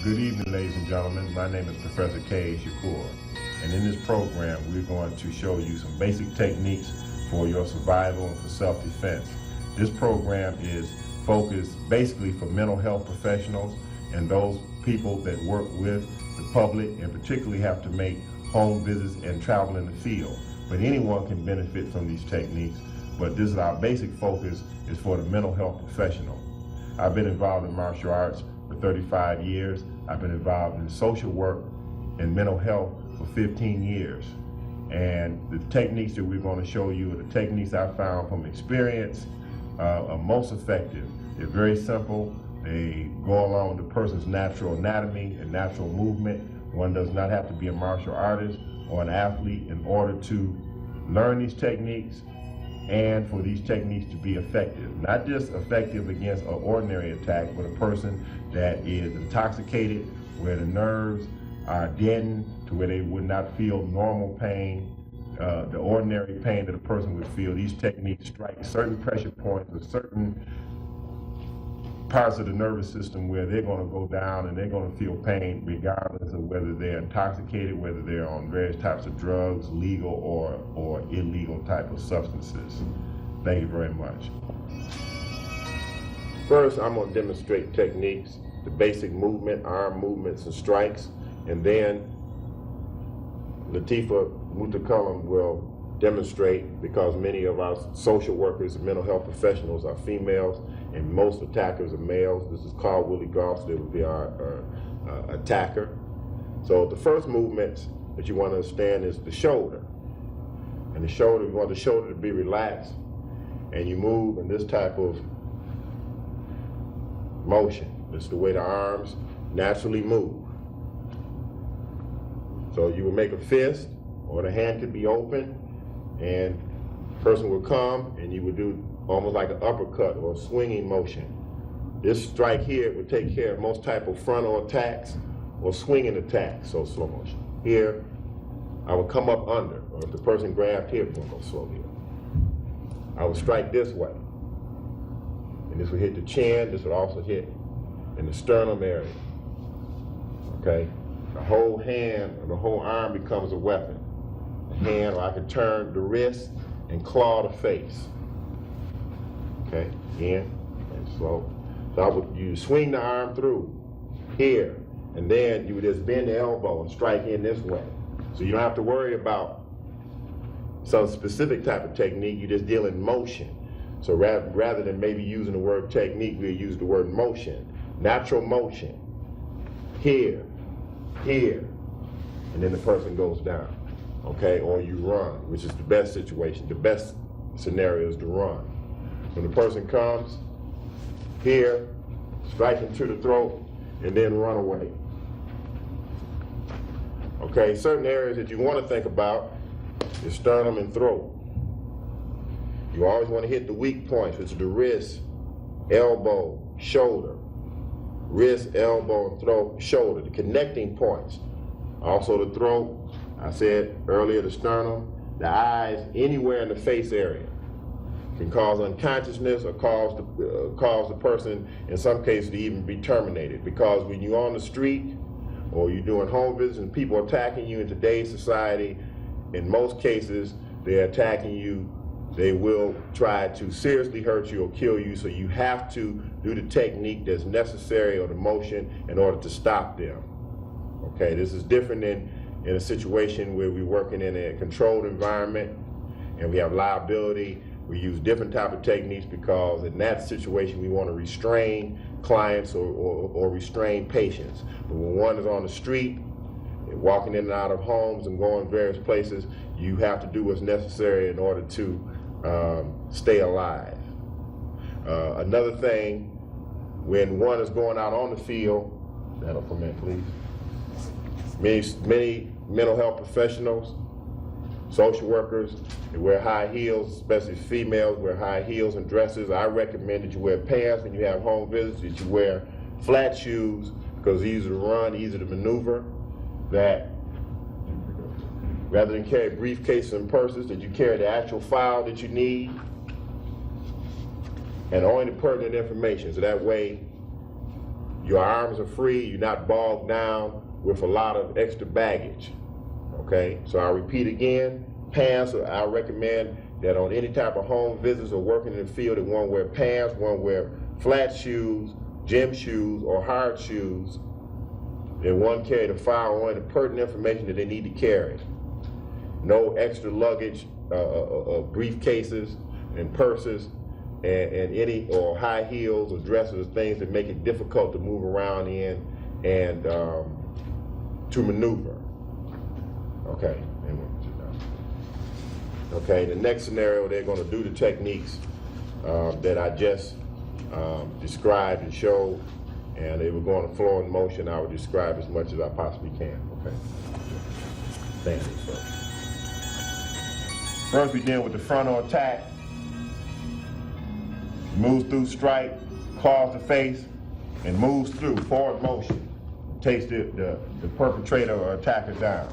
Good evening, ladies and gentlemen. My name is Professor Shakoor, and in this program, we're going to show you some basic techniques for your survival and for self-defense. This program is focused basically for mental health professionals and those people that work with the public and particularly have to make home visits and travel in the field. But anyone can benefit from these techniques, but this is our basic focus is for the mental health professional. I've been involved in martial arts for 35 years. I've been involved in social work and mental health for 15 years. And the techniques that we're going to show you are the techniques I found from experience are most effective. They're very simple. They go along with the person's natural anatomy and natural movement. One does not have to be a martial artist or an athlete in order to learn these techniques and for these techniques to be effective. Not just effective against an ordinary attack, but a person that is intoxicated, where the nerves are deadened to where they would not feel normal pain, the ordinary pain that a person would feel. These techniques strike certain pressure points or certain parts of the nervous system where they're going to go down and they're going to feel pain regardless of whether they're intoxicated, whether they're on various types of drugs, legal or illegal type of substances. Thank you very much. First, I'm going to demonstrate techniques, the basic movement, arm movements and strikes, and then Latifa Mutakallam will demonstrate, because many of our social workers and mental health professionals are females and most attackers are males. This is called Willie Goss. That would be our attacker. So the first movement that you want to understand is the shoulder. And the shoulder, you want the shoulder to be relaxed, and you move in this type of motion. This is the way the arms naturally move. So you will make a fist, or the hand could be open, and the person will come and you would do almost like an uppercut or a swinging motion. This strike here would take care of most type of frontal attacks or swinging attacks, so slow motion. Here, I would come up under, or if the person grabbed here, we're gonna go slow here. I would strike this way. And this would hit the chin, this would also hit in the sternum area. Okay? The whole hand or the whole arm becomes a weapon. The hand, or I could turn the wrist and claw the face. Okay, again, and slow. So you swing the arm through here, and then you would just bend the elbow and strike in this way. So you don't have to worry about some specific type of technique, you just deal in motion. So rather than maybe using the word technique, we'll use the word motion. Natural motion. Here, here, and then the person goes down. Okay, or you run, which is the best situation. The best scenario is to run. When the person comes here, strike him to the throat, and then run away. Okay, certain areas that you want to think about is sternum and throat. You always want to hit the weak points, which is the wrist, elbow, shoulder. Wrist, elbow, and throat, shoulder, the connecting points. Also the throat, I said earlier, the sternum, the eyes, anywhere in the face area. Can cause unconsciousness or cause the person, in some cases, to even be terminated. Because when you're on the street or you're doing home visits and people are attacking you in today's society, in most cases, they're attacking you. They will try to seriously hurt you or kill you, so you have to do the technique that's necessary or the motion in order to stop them. Okay, this is different than in a situation where we're working in a controlled environment and we have liability. We use different type of techniques because in that situation we want to restrain clients or restrain patients. But when one is on the street, walking in and out of homes and going various places, you have to do what's necessary in order to stay alive. Another thing, when one is going out on the field, that'll come in, please. Many mental health professionals, social workers, they wear high heels, especially females wear high heels and dresses. I recommend that you wear pants when you have home visits, that you wear flat shoes, because easy to run, easy to maneuver, that rather than carry briefcases and purses, that you carry the actual file that you need and only the pertinent information, so that way Your arms are free, you're not bogged down with a lot of extra baggage. Okay, so I'll repeat again, pants, I recommend that on any type of home visits or working in the field, that one wear pants, one wear flat shoes, gym shoes, or hard shoes, and one carry the file or the pertinent information that they need to carry. No extra luggage, briefcases and purses, and any or high heels or dresses or things that make it difficult to move around in and to maneuver. Okay. Okay, the next scenario, they're going to do the techniques that I just described and showed, and they were going to flow in motion. I would describe as much as I possibly can. Okay. Thank you. First, we deal with the frontal attack. Moves through strike, claws the face, and moves through forward motion. Takes the perpetrator or attacker down.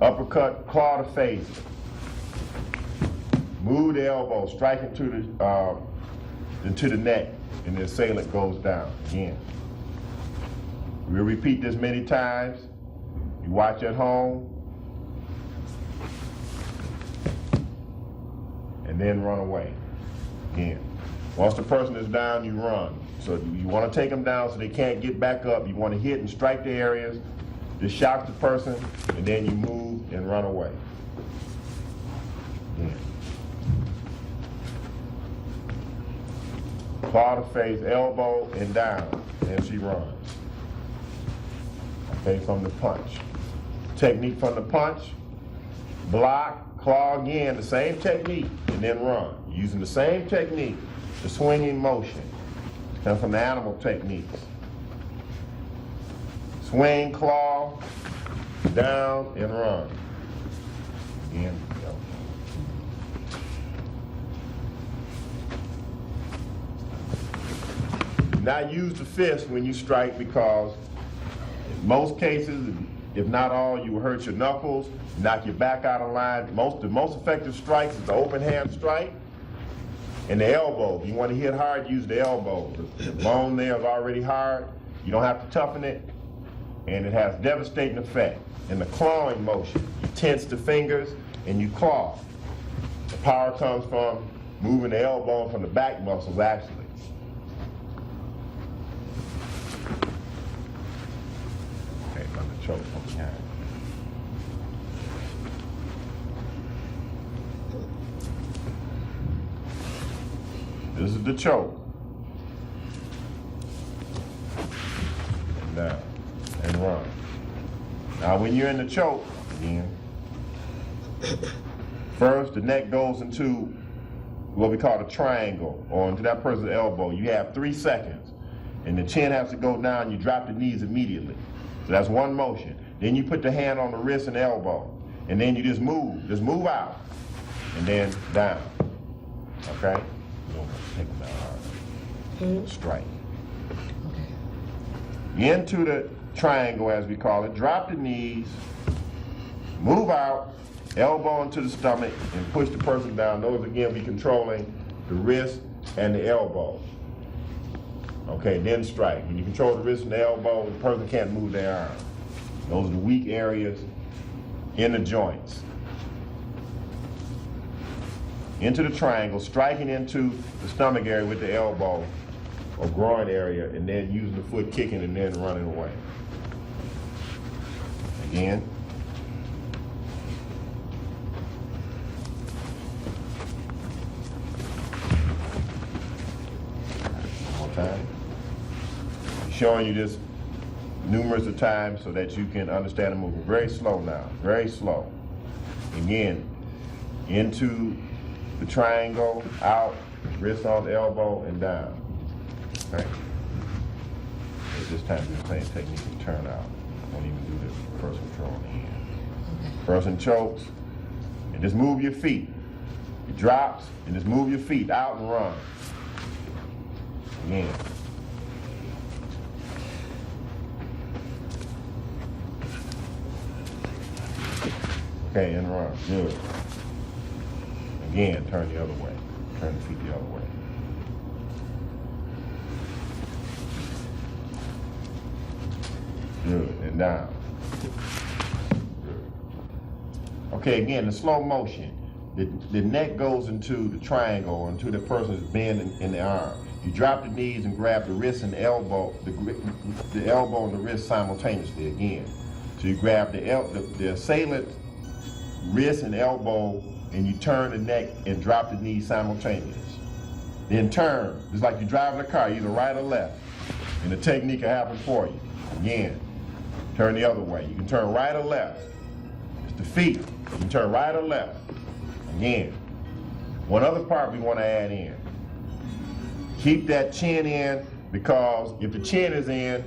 Uppercut, claw the face. Move the elbow, strike into the neck, and the assailant goes down again. We'll repeat this many times. You watch at home, and then run away again. Once the person is down, you run. So you want to take them down so they can't get back up. You want to hit and strike the areas to shock the person, and then you move and run away. Again. Claw the face, elbow, and down, and she runs. Okay, from the punch. Technique from the punch, block, claw again, the same technique, and then run. Using the same technique, the swinging motion. Comes from the animal techniques. Swing, claw, down, and run. Again, go. Do not use the fist when you strike, because in most cases, if not all, you will hurt your knuckles, knock your back out of line. The most effective strikes is the open hand strike and the elbow. If you want to hit hard, use the elbow. The bone there is already hard. You don't have to toughen it, and it has devastating effect. In the clawing motion, you tense the fingers and you claw. The power comes from moving the elbow from the back muscles, actually. Okay, from the choke from behind. This is the choke. And down and run. Now when you're in the choke, again, first the neck goes into what we call a triangle, or into that person's elbow. You have 3 seconds, and the chin has to go down. You drop the knees immediately. So that's one motion. Then you put the hand on the wrist and elbow, and then you just move out, and then down. Okay? You don't take them down hard. Strike. Okay. Into the triangle, as we call it. Drop the knees, move out, elbow into the stomach, and push the person down. Those again, be controlling the wrist and the elbow. Okay, then strike. When you control the wrist and the elbow, the person can't move their arm. Those are the weak areas in the joints. Into the triangle, striking into the stomach area with the elbow or groin area, and then using the foot kicking and then running away. Again. One more time. Showing you this numerous of times so that you can understand the movement. Very slow now, very slow. Again, into the triangle, out, wrist on the elbow, and down. Okay. At this time, we're playing technique and turn out. Don't even do this first control in the hand. Okay. Person chokes, and just move your feet. It drops, and just move your feet out and run. Again. Okay, and run. Good. Again, turn the other way. Turn the feet the other way. Good, and down. Good. Okay, again, the slow motion. The neck goes into the triangle, or into the person's bend in the arm. You drop the knees and grab the wrist and the elbow, the elbow and the wrist simultaneously again. So you grab the assailant's wrist and elbow, and you turn the neck and drop the knees simultaneous. Then turn. It's like you're driving a car, either right or left. And the technique will happen for you. Again, turn the other way. You can turn right or left. It's the feet. You can turn right or left. Again. One other part we want to add in. Keep that chin in, because if the chin is in,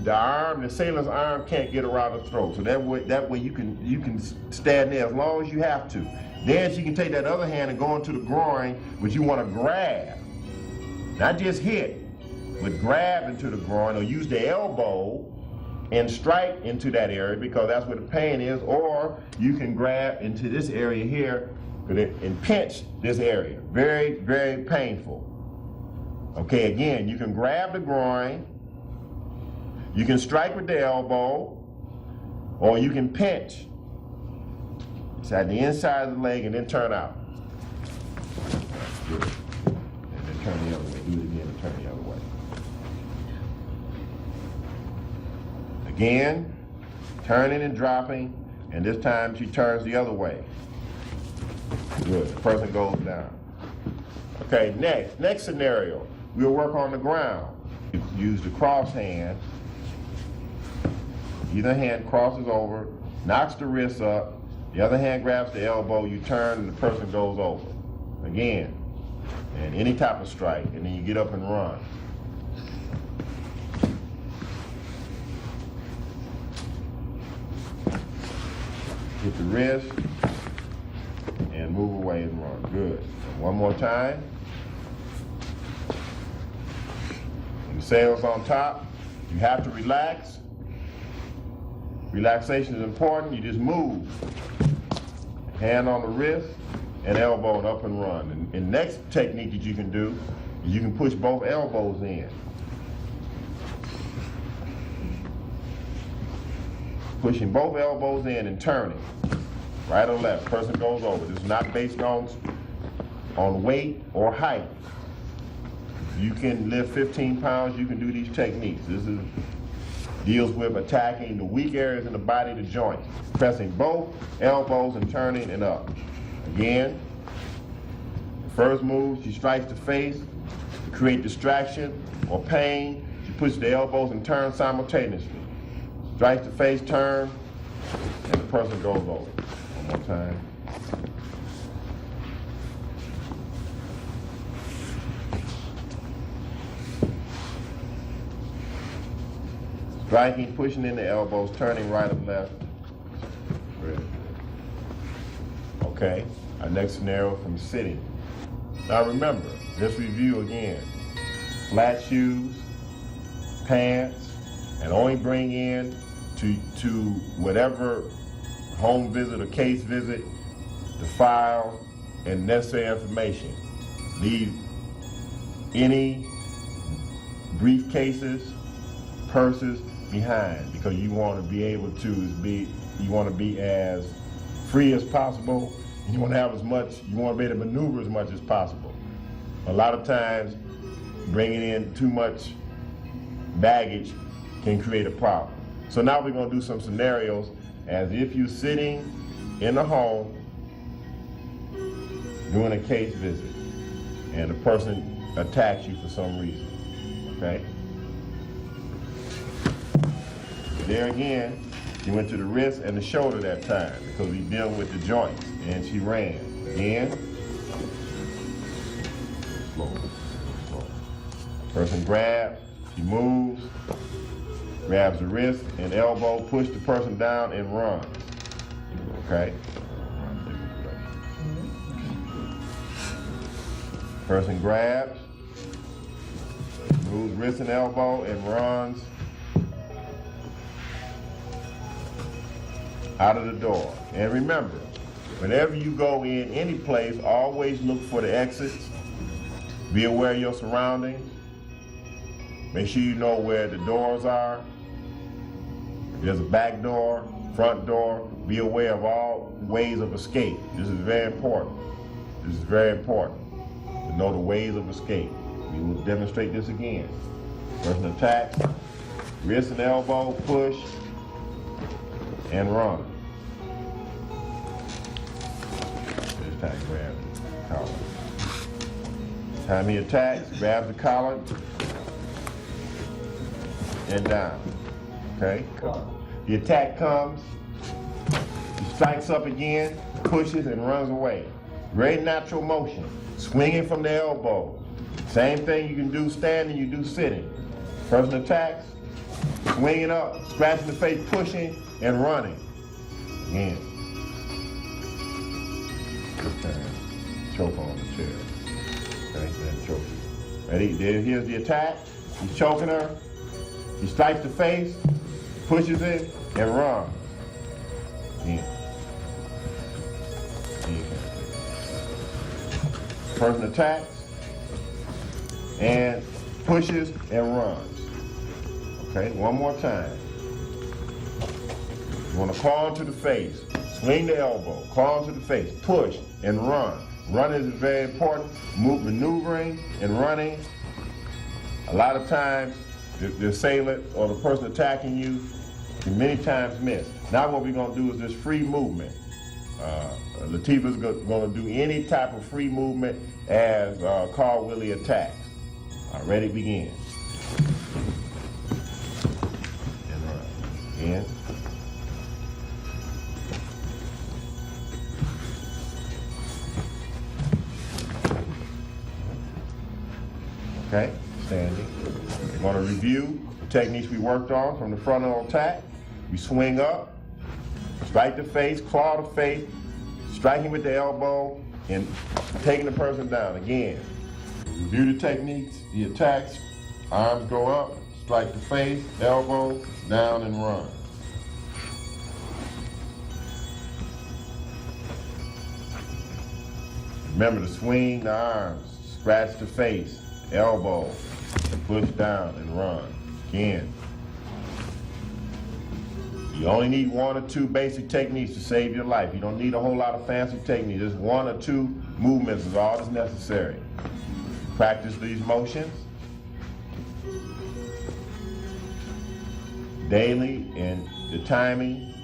the sailor's arm can't get around the throat. So that way you can stand there as long as you have to. Then she can take that other hand and go into the groin, which you want to grab. Not just hit, but grab into the groin, or use the elbow and strike into that area, because that's where the pain is. Or you can grab into this area here and pinch this area. Very, very painful. Okay, again, you can grab the groin, you can strike with the elbow, or you can pinch. It's at the inside of the leg and then turn out. Good. And then turn the other way. Do it again and turn the other way. Again, turning and dropping, and this time she turns the other way. Good. The person goes down. Okay, next scenario. We'll work on the ground. Use the cross hand. Either hand crosses over, knocks the wrist up, the other hand grabs the elbow, you turn, and the person goes over. Again. And any type of strike, and then you get up and run. Hit the wrist, and move away and run. Good. And one more time. When the sail's on top, you have to relax. Relaxation is important. You just move. Hand on the wrist and elbow and up and run. And the next technique that you can do is you can push both elbows in. Pushing both elbows in and turning. Right or left. Person goes over. This is not based on weight or height. You can lift 15 pounds, you can do these techniques. This deals with attacking the weak areas in the body, the joints. Pressing both elbows and turning and up. Again, the first move, she strikes the face to create distraction or pain. She pushes the elbows and turns simultaneously. Strikes the face, turn, and the person goes over. One more time. Striking, pushing in the elbows, turning right or left. Very good. Okay, our next scenario from sitting. Now remember, let's review again. Flat shoes, pants, and only bring in to whatever home visit or case visit the file and necessary information. Leave any briefcases, purses behind, because you want to be able to you want to be as free as possible. You want to have as much, you want to be able to maneuver as much as possible. A lot of times, bringing in too much baggage can create a problem. So now we're going to do some scenarios as if you're sitting in the home doing a case visit and the person attacks you for some reason, okay? There again, she went to the wrist and the shoulder that time because we're dealing with the joints, and she ran. Again, slow. Person grabs, she moves, grabs the wrist and elbow, push the person down and runs. Okay? Person grabs, moves wrist and elbow and runs out of the door. And remember, whenever you go in any place, always look for the exits. Be aware of your surroundings. Make sure you know where the doors are. If there's a back door, front door, be aware of all ways of escape. This is very important. This is very important to know the ways of escape. We will demonstrate this again. Person attacks, wrist and elbow, push, and run. This time grab the collar. Time he attacks, grabs the collar, and down. Okay? The attack comes, he strikes up again, pushes, and runs away. Very natural motion. Swinging from the elbow. Same thing you can do standing, you do sitting. Person attacks, swinging up, scratching the face, pushing, and running. Again. This time, choke on the chair. Okay, then choke. Ready? Here's the attack. He's choking her. He strikes the face, pushes it, and runs. Again. Person attacks and pushes and runs. Okay, one more time. You want to claw into the face, swing the elbow, claw into the face, push and run. Running is very important. Maneuvering and running. A lot of times, the assailant or the person attacking you can many times miss. Now what we're going to do is this free movement. Latifah's going to do any type of free movement as Carl Willie attacks. Ready, begin. And run. Again. Okay, standing. We're going to review the techniques we worked on from the frontal attack. We swing up, strike the face, claw the face, striking with the elbow, and taking the person down. Again, review the techniques, the attacks, arms go up, strike the face, elbow, down and run. Remember to swing the arms, scratch the face, elbow, push down and run. Again. You only need one or two basic techniques to save your life. You don't need a whole lot of fancy techniques. Just one or two movements is all that's necessary. Practice these motions daily, and the timing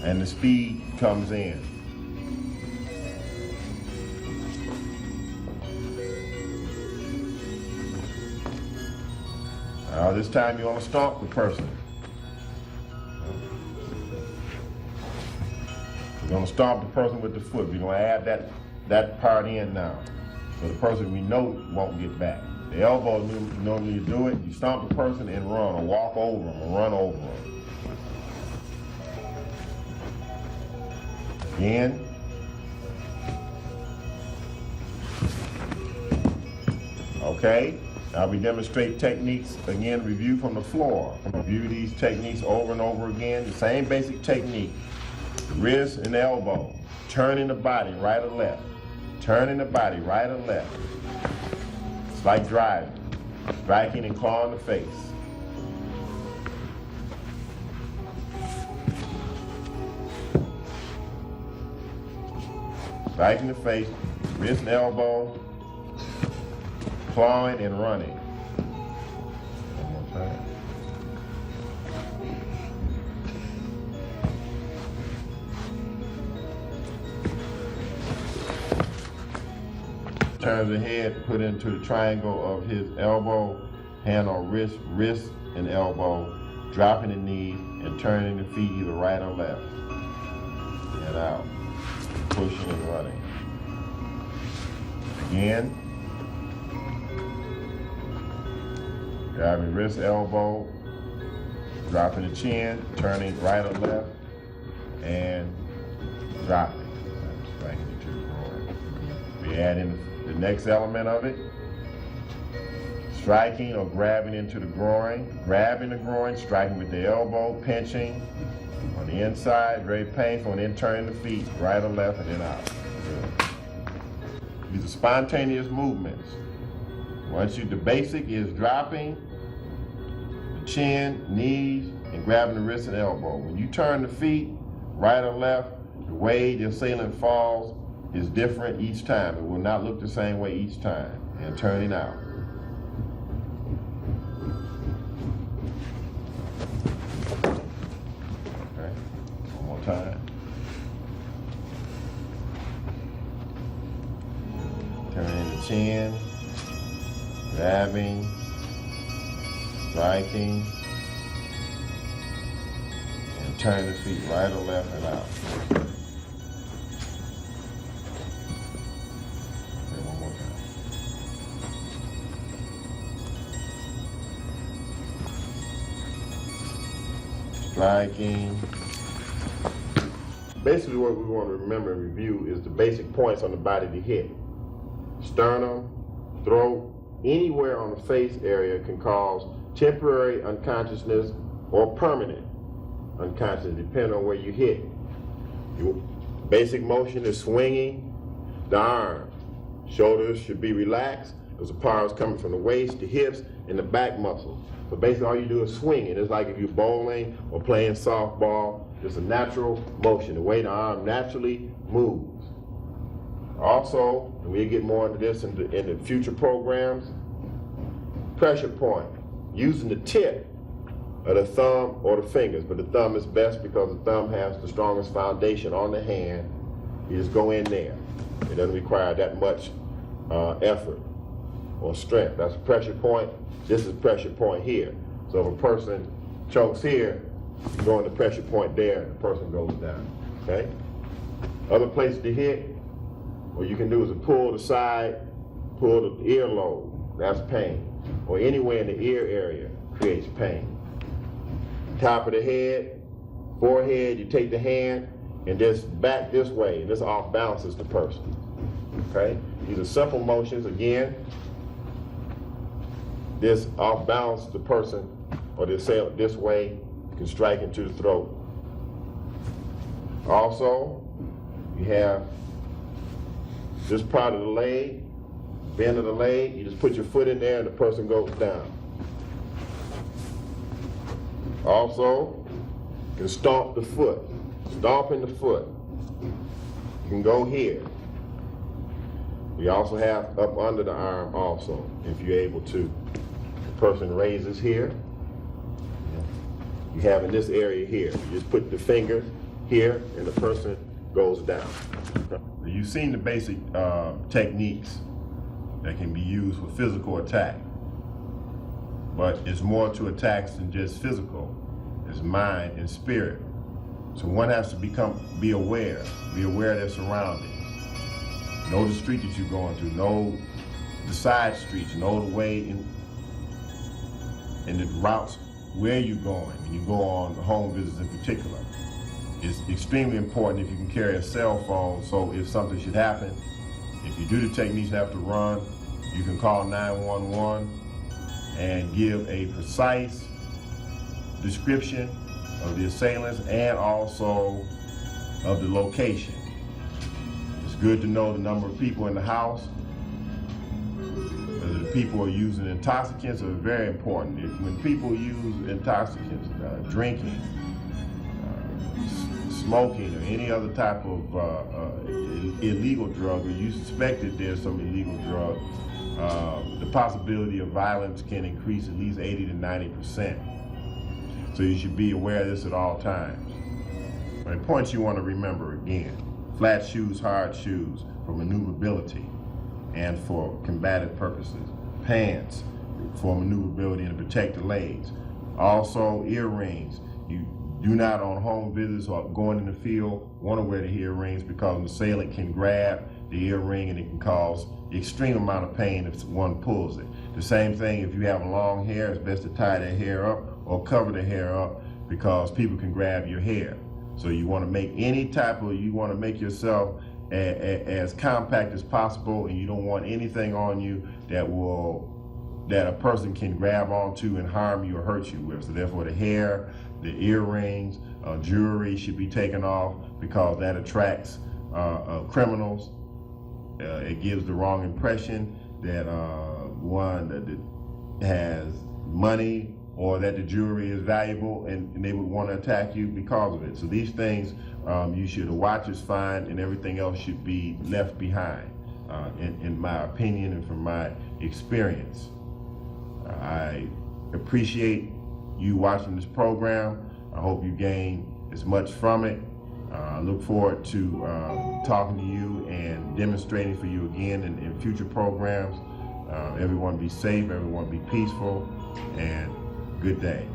and the speed comes in. This time you want to stomp the person. You're going to stomp the person with the foot. We're going to add that part in now. So the person we know won't get back. The elbow, normally you do it, you stomp the person and run, or walk over them, or run over them. Again. Okay. Now we demonstrate techniques, again, review from the floor. Review these techniques over and over again. The same basic technique. Wrist and elbow. Turning the body right or left. Turning the body right or left. It's like driving. Striking and clawing the face. Striking the face, wrist and elbow. Clawing and running. One more time. Turns the head, put into the triangle of his elbow, hand on wrist, wrist and elbow, dropping the knee and turning the feet either right or left. And out. Pushing and running. Again. Grabbing wrist, elbow, dropping the chin, turning right or left, and dropping. Striking into the groin. We add in the next element of it. Striking or grabbing into the groin, grabbing the groin, striking with the elbow, pinching on the inside, very painful, and then turning the feet right or left and then out. Good. These are spontaneous movements. The basic is dropping chin, knees, and grabbing the wrist and elbow. When you turn the feet, right or left, the way the assailant falls is different each time. It will not look the same way each time. And turning out. Okay, one more time. Turning the chin, grabbing, striking, and turn the feet right or left and out. Okay, one more time. Striking. Basically what we want to remember and review is the basic points on the body to hit. Sternum, throat, anywhere on the face area can cause temporary unconsciousness or permanent unconsciousness, depending on where you hit. Your basic motion is swinging the arm. Shoulders should be relaxed because the power is coming from the waist, the hips, and the back muscles. So basically all you do is swing it. It's like if you're bowling or playing softball, it's a natural motion, the way the arm naturally moves. Also, and we'll get more into this in the future programs, pressure point, using the tip of the thumb or the fingers, but the thumb is best because the thumb has the strongest foundation on the hand. You just go in there. It doesn't require that much effort or strength. That's a pressure point. This is pressure point here. So if a person chokes here, you go in the pressure point there, and the person goes down, okay? Other places to hit, what you can do is to pull the side, pull the earlobe, that's pain. Or anywhere in the ear area creates pain. Top of the head, forehead, you take the hand and just back this way, and this off balances the person, okay? These are simple motions. Again, this off balances the person or the assailant this way, can strike into the throat. Also, you have this part of the leg, bend of the leg, you just put your foot in there and the person goes down. Also, you can stomp the foot, stomping the foot. You can go here. We also have up under the arm also, if you're able to. The person raises here. You have in this area here. You just put the finger here and the person goes down. You've seen the basic techniques that can be used for physical attack. But it's more to attacks than just physical. It's mind and spirit. So one has to be aware of their surroundings. Know the street that you're going to, know the side streets, know the way and the routes where you're going. When you go on home visits in particular. It's extremely important if you can carry a cell phone, so if something should happen, if you do the techniques and have to run, you can call 911 and give a precise description of the assailants and also of the location. It's good to know the number of people in the house. Whether the people are using intoxicants are very important. When people use intoxicants, drinking, smoking, or any other type of illegal drug, or you suspect that there's some illegal drug, the possibility of violence can increase at least 80 to 90%. So you should be aware of this at all times. The points you want to remember again: flat shoes, hard shoes for maneuverability and for combative purposes. Pants for maneuverability and to protect the legs. Also earrings. You do not on home visits or going in the field want to wear the earrings because an assailant can grab the earring and it can cause extreme amount of pain if one pulls it. The same thing if you have long hair, it's best to tie that hair up or cover the hair up because people can grab your hair. So you want to make you want to make yourself as compact as possible, and you don't want anything on you that a person can grab onto and harm you or hurt you with. So therefore the hair, the earrings, jewelry should be taken off because that attracts criminals. It gives the wrong impression that one that has money or that the jewelry is valuable and they would want to attack you because of it. So these things, you should, a watch is fine and everything else should be left behind, in my opinion and from my experience. I appreciate you watching this program. I hope you gain as much from it. I look forward to talking to you and demonstrating for you again in future programs. Everyone be safe, everyone be peaceful, and good day.